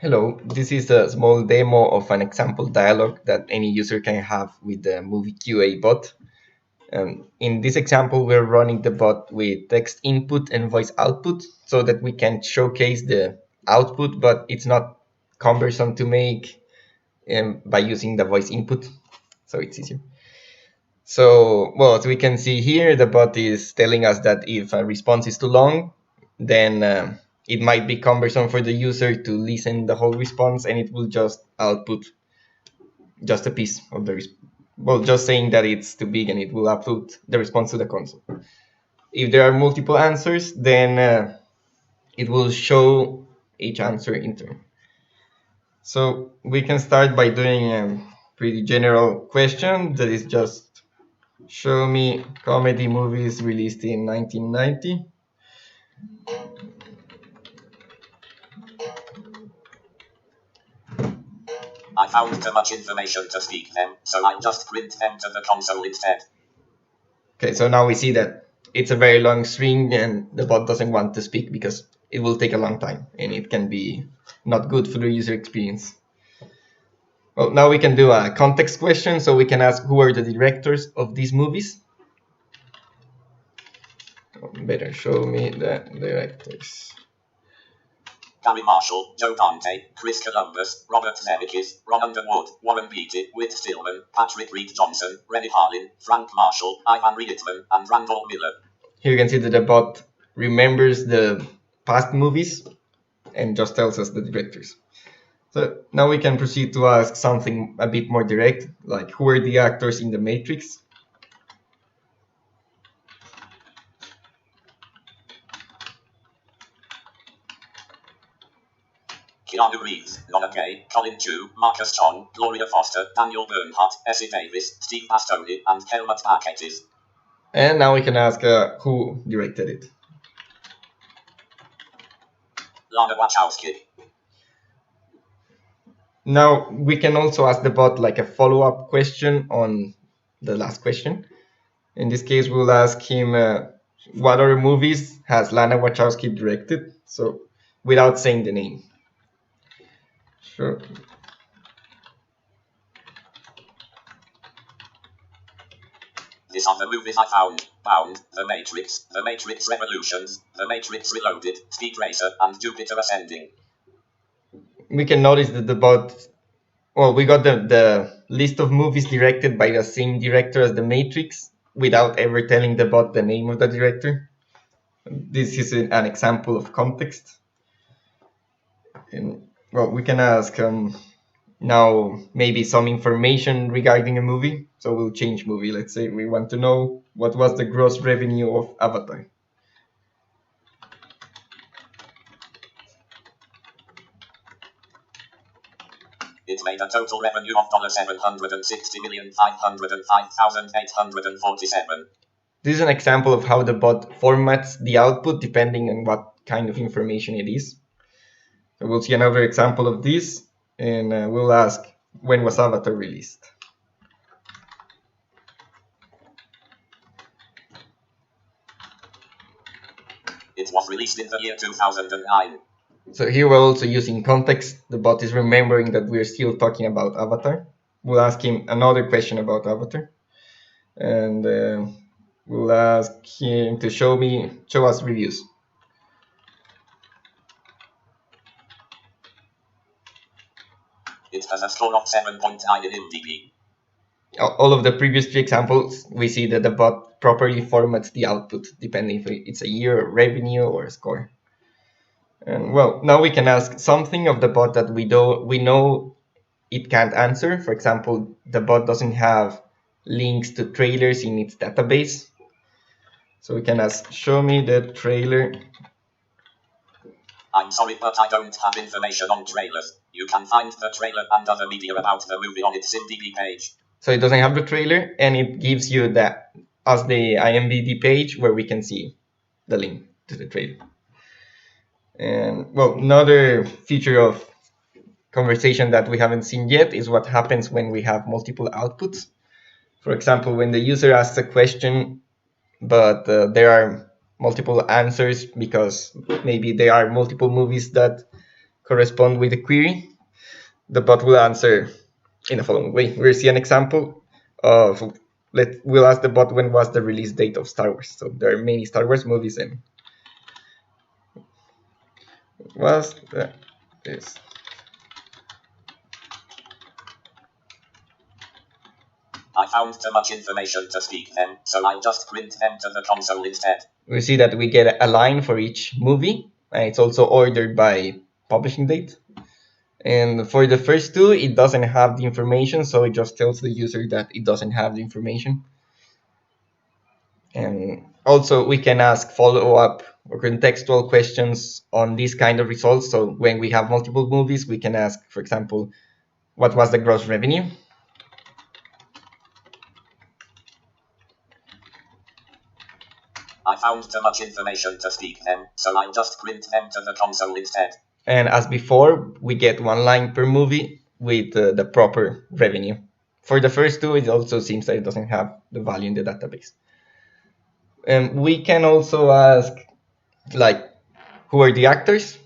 Hello, this is a small demo of an example dialog that any user can have with the movie QA bot. In this example, we're running the bot with text input and voice output so that we can showcase the output, but it's not cumbersome to make by using the voice input, so it's easier. So, well, as we can see here, the bot is telling us that if a response is too long, then it might be cumbersome for the user to listen the whole response, and it will just output just a piece of the well, just saying that it's too big, and it will output the response to the console. If there are multiple answers, then it will show each answer in turn. So we can start by doing a pretty general question that is just show me comedy movies released in 1990. I found too much information to speak them, so I'll just print them to the console instead. Okay, so now we see that it's a very long string and the bot doesn't want to speak because it will take a long time and it can be not good for the user experience. Well, now we can do a context question, so we can ask who are the directors of these movies. Better show me the directors. Gary Marshall, Joe Dante, Chris Columbus, Robert Zemeckis, Ron Underwood, Warren Beatty, Whit Stillman, Patrick Reed Johnson, Rennie Harlin, Frank Marshall, Ivan Reitman, and Randall Miller. Here you can see that the bot remembers the past movies and just tells us the directors. So now we can proceed to ask something a bit more direct, like who are the actors in The Matrix? Keanu Reeves, Noah Gay, Colin Chu, Marcus Chong, Gloria Foster, Daniel Bernhardt, Essie Davis, Steve Bastoni, and Helmut Marketis. And now we can ask who directed it. Lana Wachowski. Now we can also ask the bot like a follow-up question on the last question. In this case, we'll ask him what other movies has Lana Wachowski directed, so without saying the name. Sure. These are the movies I found: Bound, The Matrix Revolutions, The Matrix Reloaded, Speed Racer, and Jupiter Ascending. We can notice that the bot, well, we got the list of movies directed by the same director as The Matrix without ever telling the bot the name of the director. This is an example of context. And, well, we can ask now maybe some information regarding a movie. So we'll change movie. Let's say we want to know what was the gross revenue of Avatar. It made a total revenue of $760,505,847. This is an example of how the bot formats the output depending on what kind of information it is. So we'll see another example of this, and we'll ask when was Avatar released. It was released in the year 2009. So here we're also using context. The bot is remembering that we're still talking about Avatar. We'll ask him another question about Avatar, and we'll ask him to show us reviews. It has a score of 7.9 in IMDb. All of the previous three examples, we see that the bot properly formats the output depending if it's a year, revenue, or a score. And well, now we can ask something of the bot that we know it can't answer. For example, the bot doesn't have links to trailers in its database. So we can ask, show me the trailer. I'm sorry, but I don't have information on trailers. You can find the trailer and other media about the movie on its IMDb page. So it doesn't have the trailer, and it gives you the IMDb page where we can see the link to the trailer. And well, another feature of conversation that we haven't seen yet is what happens when we have multiple outputs. For example, when the user asks a question, but there are multiple answers because maybe there are multiple movies that correspond with the query, the bot will answer in the following way. We'll see an example of, we'll ask the bot when was the release date of Star Wars. So there are many Star Wars movies, and was this. I found too much information to speak them, so I just print them to the console instead. We see that we get a line for each movie, and it's also ordered by publishing date. And for the first two, it doesn't have the information, so it just tells the user that it doesn't have the information. And also, we can ask follow-up or contextual questions on these kind of results. So when we have multiple movies, we can ask, for example, what was the gross revenue? I found too much information to speak them, so I just print them to the console instead. And as before, we get one line per movie with the proper revenue. For the first two, it also seems that it doesn't have the value in the database. And we can also ask, like, who are the actors?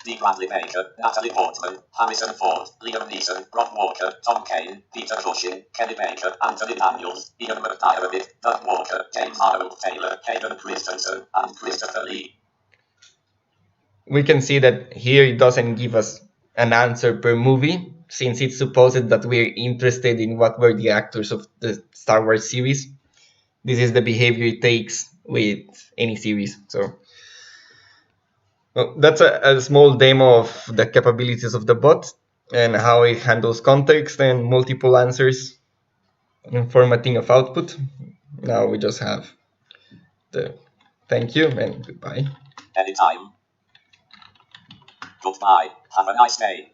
D. Bradley Baker, Natalie Portman, Harrison Ford, Liam Neeson, Rob Walker, Tom Kane, Peter Cushing, Kenny Baker, Anthony Daniels, Ian McDiarmid, Doug Walker, James Harold Taylor, Hayden Christensen, and Christopher Lee. We can see that here it doesn't give us an answer per movie, since it supposes that we're interested in what were the actors of the Star Wars series. This is the behavior it takes with any series. So well, that's a small demo of the capabilities of the bot and how it handles context and multiple answers and formatting of output. Now we just have the thank you and goodbye. Anytime. Goodbye. Have a nice day.